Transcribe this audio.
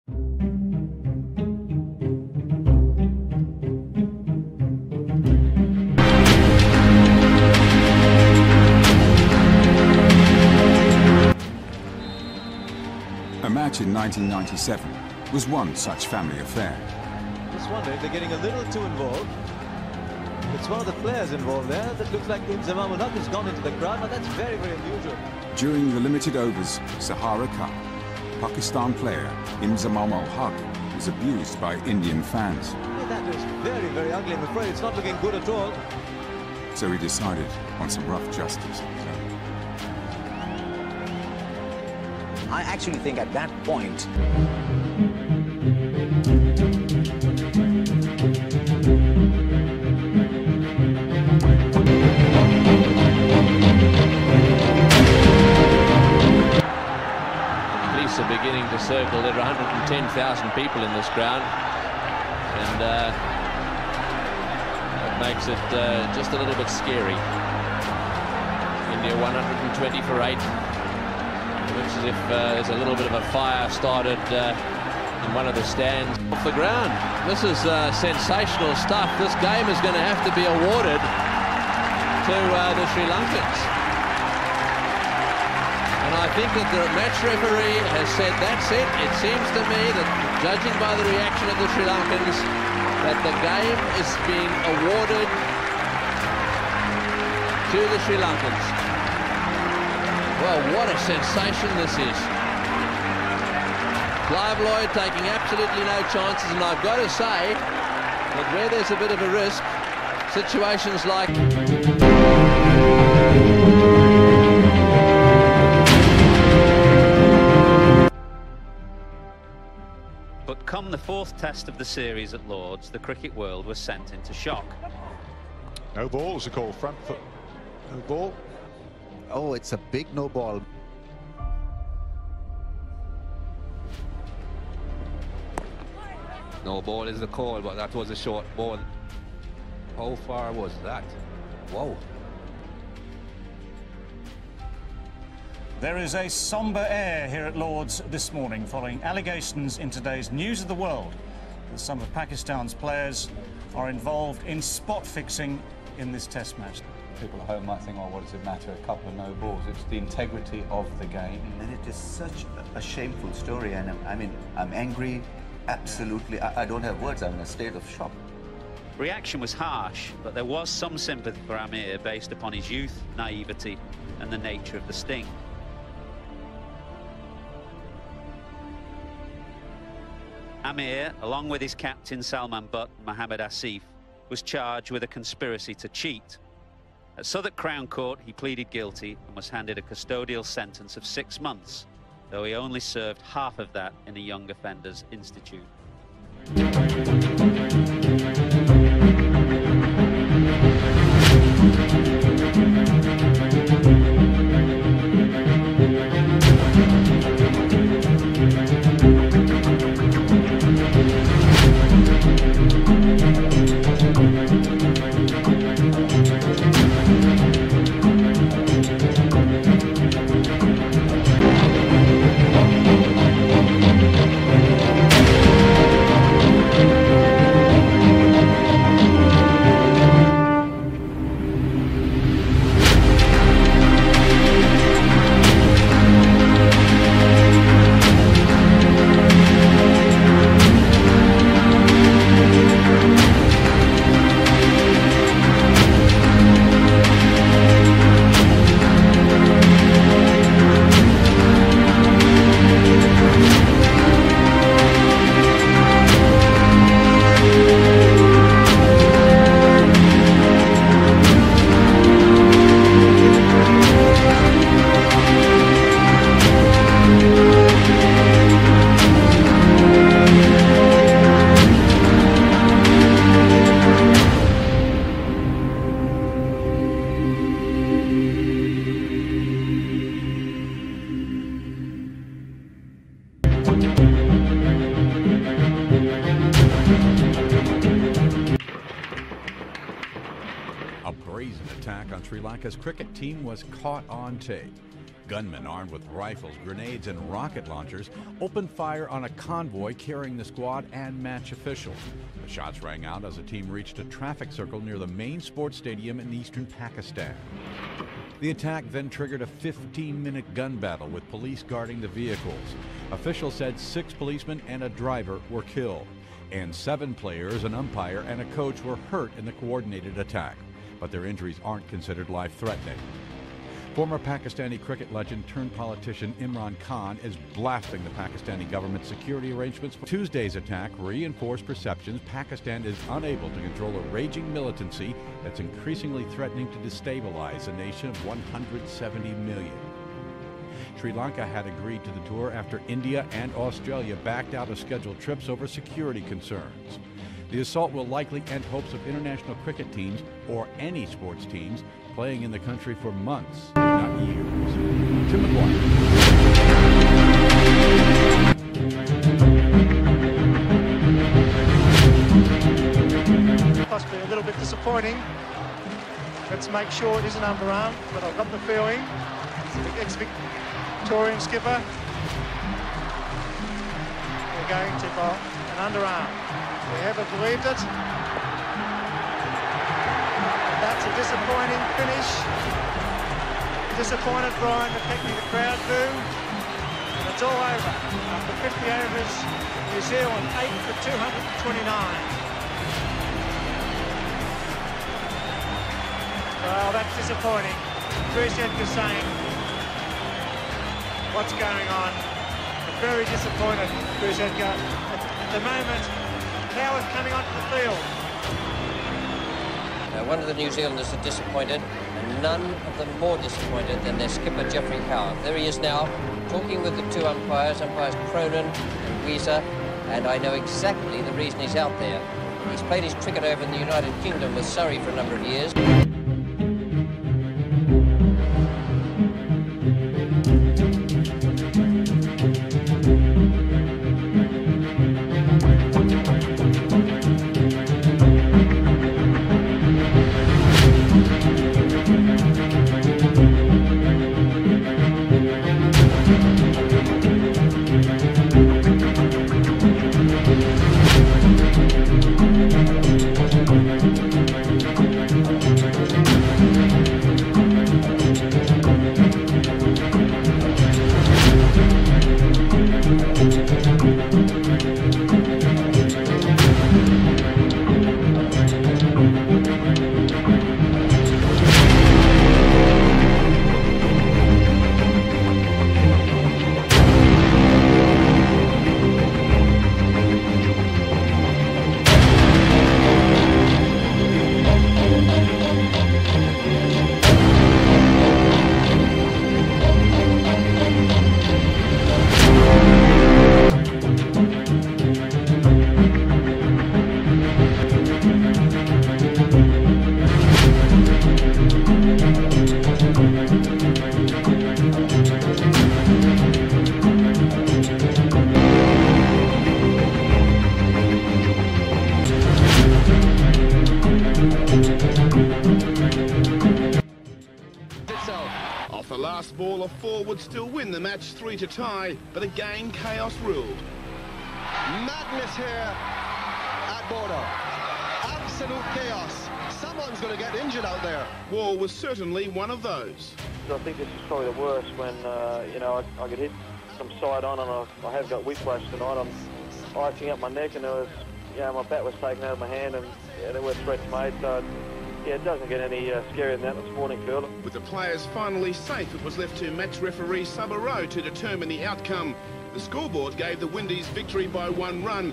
A match in 1997 was one such family affair. Just wondering, they're getting a little too involved. It's one of the players involved there that looks like Inzamam ul Haq has gone into the crowd. Now that's very, very unusual. During the limited overs Sahara Cup, Pakistan player Inzamam ul Haq was abused by Indian fans. Yeah, that is very, very ugly. I'm afraid it's not looking good at all. So he decided on some rough justice. I actually think at that point, police are beginning to circle. There are 110,000 people in this ground, and that makes it just a little bit scary. India 120 for 8. Looks as if there's a little bit of a fire started in one of the stands off the ground. This is sensational stuff. This game is going to have to be awarded to the Sri Lankans. And I think that the match referee has said that's it. It seems to me that, judging by the reaction of the Sri Lankans, that the game is being awarded to the Sri Lankans. Well, what a sensation this is. Clive Lloyd taking absolutely no chances, and I've got to say that where there's a bit of a risk, situations like... But come the fourth test of the series at Lord's, the cricket world was sent into shock. No ball is a call, front foot. No ball. Oh, it's a big no ball. No ball is the call, but that was a short ball. How far was that? Whoa. There is a sombre air here at Lord's this morning following allegations in today's News of the World that some of Pakistan's players are involved in spot fixing in this test match. People at home might think, oh, what does it matter, a couple of no balls? It's the integrity of the game. And it is such a shameful story, and I'm angry, absolutely. I don't have words, I'm in a state of shock. Reaction was harsh, but there was some sympathy for Amir based upon his youth, naivety, and the nature of the sting. Amir, along with his captain Salman Butt and Mohammad Asif, was charged with a conspiracy to cheat. At Southwark Crown Court, he pleaded guilty and was handed a custodial sentence of 6 months, though he only served half of that in a Young Offenders Institute. A brazen attack on Sri Lanka's cricket team was caught on tape. gunmen armed with rifles, grenades, and rocket launchers opened fire on a convoy carrying the squad and match officials. The shots rang out as the team reached a traffic circle near the main sports stadium in eastern Pakistan. The attack then triggered a 15-minute gun battle with police guarding the vehicles. Officials said 6 policemen and a driver were killed, and 7 players, an umpire, and a coach were hurt in the coordinated attack, but their injuries aren't considered life-threatening. Former Pakistani cricket legend turned politician Imran Khan is blasting the Pakistani government's security arrangements. Tuesday's attack reinforced perceptions Pakistan is unable to control a raging militancy that's increasingly threatening to destabilize a nation of 170 million. Sri Lanka had agreed to the tour after India and Australia backed out of scheduled trips over security concerns. The assault will likely end hopes of international cricket teams, or any sports teams, playing in the country for months, not years. Tim McGuire. Possibly a little bit disappointing. Let's make sure it isn't underarm, but I've got the feeling. The ex-Victorian skipper. We're going to bowl an underarm. We haven't believed it. That's a disappointing finish. Disappointed Brian affecting the crowd boo. And it's all over. After 50 overs, New Zealand 8 for 229. Well, that's disappointing. Bruce Edgar saying, what's going on? Very disappointed, Bruce Edgar. At the moment, Howard's coming onto the field. One of the New Zealanders are disappointed, and none of them more disappointed than their skipper, Geoffrey Howard. There he is now, talking with the 2 umpires Cronin and Weezer, and I know exactly the reason he's out there. He's played his cricket over in the United Kingdom with Surrey for a number of years. Ball of 4 would still win the match 3 to tie, but again chaos ruled. Madness here at Border. Absolute chaos. Someone's going to get injured out there. Wall was certainly one of those. I think this is probably the worst when, you know, I get hit some side on and I have got whiplash tonight. I'm icing up my neck and there was, you know, my bat was taken out of my hand and there were threats made. So, yeah, it doesn't get any scarier than that in the sporting field. With the players finally safe, it was left to match referee Subba Rowe to determine the outcome. The scoreboard gave the Windies victory by 1 run.